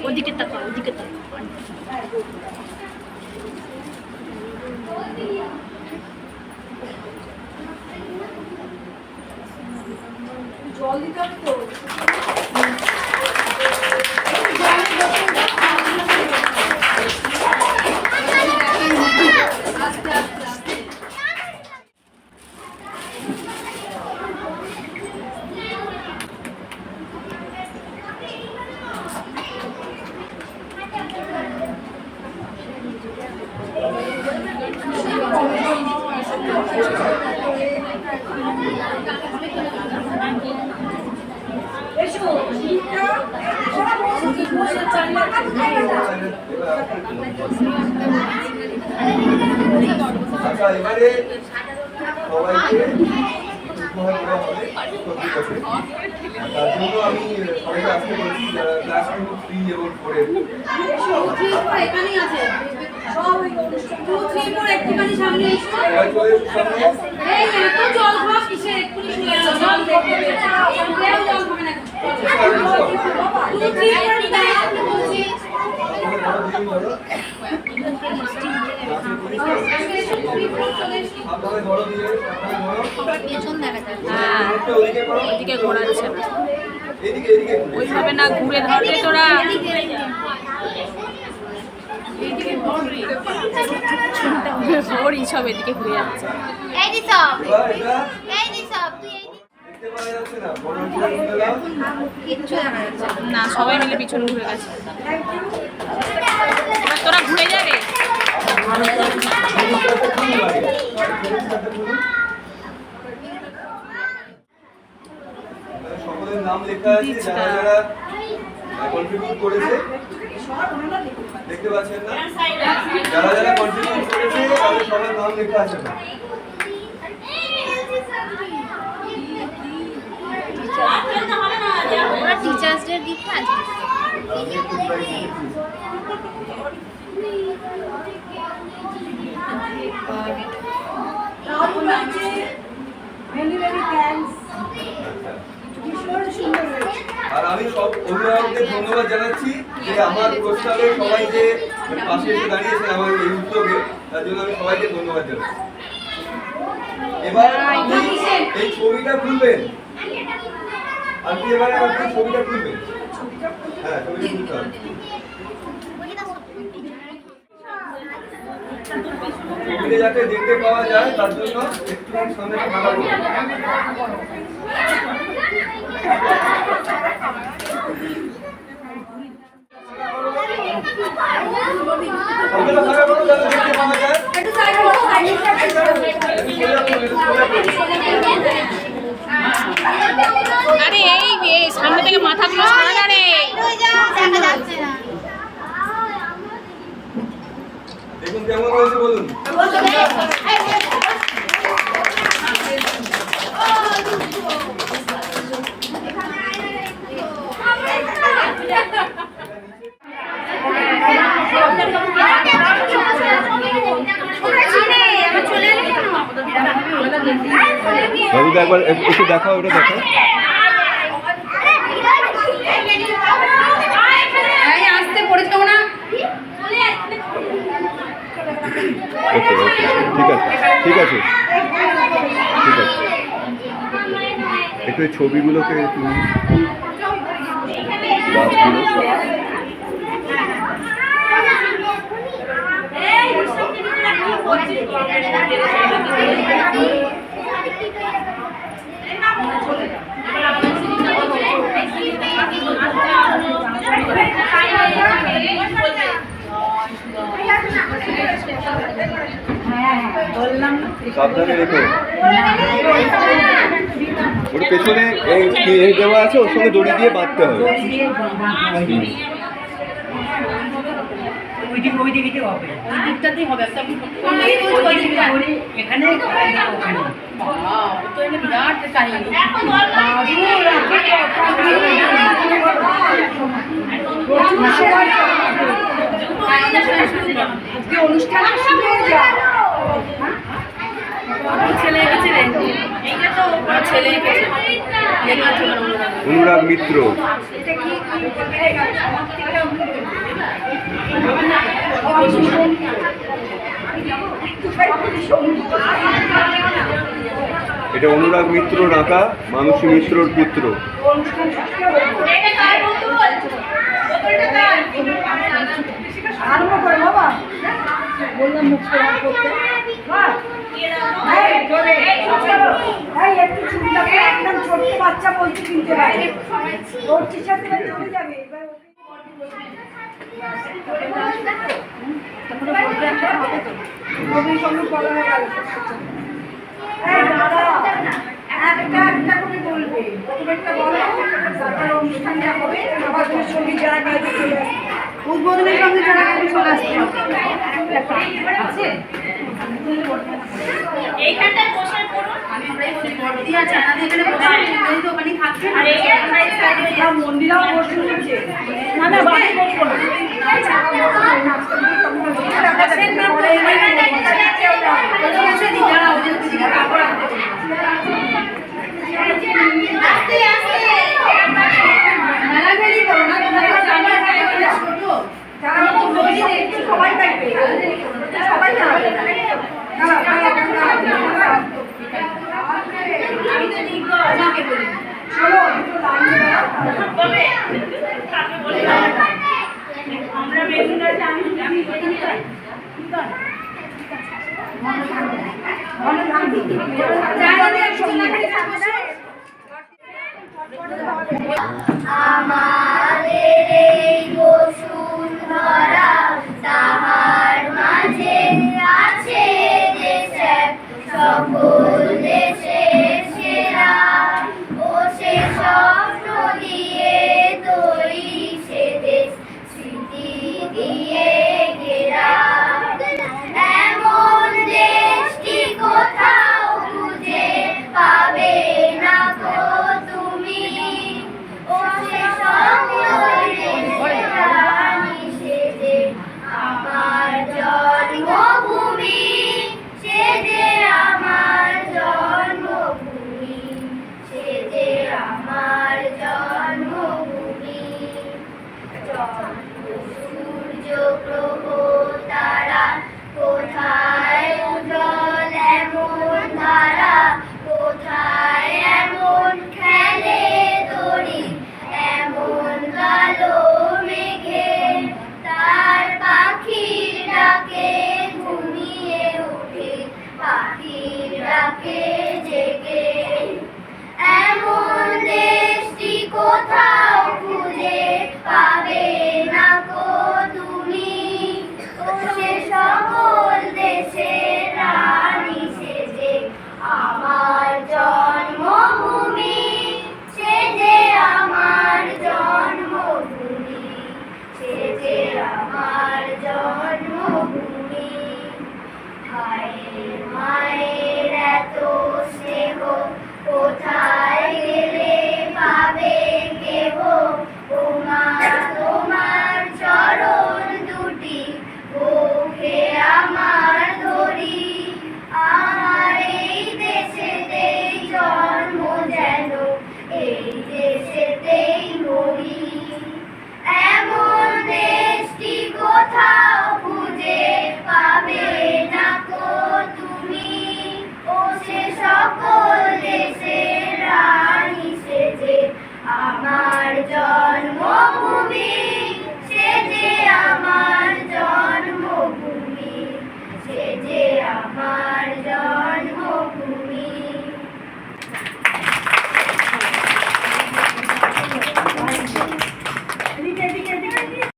ওদিকে তাকাও, ওদিকে তাকাও। জল দিতে হবে তো। আচ্ছা, এবারে সবাইকে উপহার দেওয়া হবে প্রতি বছর। তার জন্য আমি সবাইকে আসতে বলছি যারা ক্লাস 2, 3 এবং 4 এর। এখানেই আছে সব 2, 3, 4 একটুখানি সামনে এসো। সবাই চলে এসো সামনে। এই এত জল খাওয়া কিসের? এক্ষুনি শুয়ে যাও, জল দেখতে হবে। কেউ জল খাবে না। 2, 3, 4 আপনি বলছি। আপনাদের বড় দিয়ে পেছন দেখা যায়। ওদিকে ঘোরাচ্ছে না, এদিকে এদিকে ওইভাবে না ঘুরে ধরলে তোরা। ওর সব এদিকে ঘুরে যাচ্ছে। দেখতে পাওয়া যাচ্ছে না বড় দিলাম। কিচ্ছু দেখা যাচ্ছে না, সবাই মিলে পিছনে ঘুরে গেছে। এবার তোরা ঘুরে যাবে। সকলের নাম লেখা আছে যারা যারা কন্ট্রিবিউট করেছে, দেখতে পাচ্ছেন না? যারা যারা কন্ট্রিবিউট করেছে তাদের সবার নাম লেখা আছে না? ওরা টিচার্স ডে গিফট আছে। আমি একটু ট্রাই করেছি। রাহুল আছে ভেরি ভেরি থ্যাঙ্কস ভীষণ সুন্দর হয়েছে আর আমি সব অভিভাবকদের ধন্যবাদ জানাচ্ছি যে আমার প্রস্তাবে সবাই যে পাশে এসে দাঁড়িয়েছেন আমার এই উদ্যোগে, তার জন্য আমি সবাইকে ধন্যবাদ জানাচ্ছি। এবার আপনি এই ছবিটা খুলবেন, আপনি এবারে আপনি ছবিটা খুলবেন। হ্যাঁ, ছবিটা খুলতে হবে। ছবিটা যাতে দেখতে পাওয়া যায় তার জন্য একটু সামনে ভালো করুন। ছবিটা ভালো করুন যাতে দেখতে পাওয়া যায়। একটু সাইড করো আরে এই সামনে থেকে মাথাগুলো সরা রে। দেখুন কেমন হয়েছে বলুন। রবিদা একবার একটু দেখাও, ওটা দেখাও। এই আসতে পড়েছো না ওকে ওকে, ঠিক আছে ঠিক আছে ঠিক আছে। একটু এই ছবিগুলোকে তুমি সাবধানে রেখো। ওটা পেছনে এই দেওয়া আছে, ওর সঙ্গে দড়ি দিয়ে বাঁধতে হবে। ওই দিকে হবে, ওই দিকটাতেই হবে একটা এখানে ওখানে তো এটা বিরাট কাহিনী অনুষ্ঠান ছেলে গেছে রে এইটা তো ওর ছেলে এঁকেছে লেখা ছিল অনুরাগ। অনুরাগ মিত্র। এটা অনুরাগ মিত্র রাখা, মানসী মিত্রর পুত্র। এটা কার বন্ধু? ওটা কার? আরম্ভ করে বাবা বললাম মুখ করতে একটু চিন্তা করে একদম ছোট্ট বাচ্চা বলতে কিনতে পারে ওর চিকিৎসা চলে যাবে এবার ওকে সঙ্গে পড়া হয়ে গেল একটা একটা করে বলবে তুমি একটা বলো তারপর অনুষ্ঠানটা হবে আবার তুমি সঙ্গীত যারা গাইতে চলে আসবে উদ্বোধনের সঙ্গে যারা গাইতে চলে আসবে আছে এইখানটায় বসে পড়ুন। আমরা এই বর্দি আছে না এখানে বসে এই দোকানে খাচ্ছেন আর এই সাইডে মন্দিরাও বসে রয়েছে না না বাড়ি বসবো না সবাই থাকবে সবাই থাকবে আমি তো ঠিক আমাকে বলি চলো আমরা বেগুন আছে আমি আমার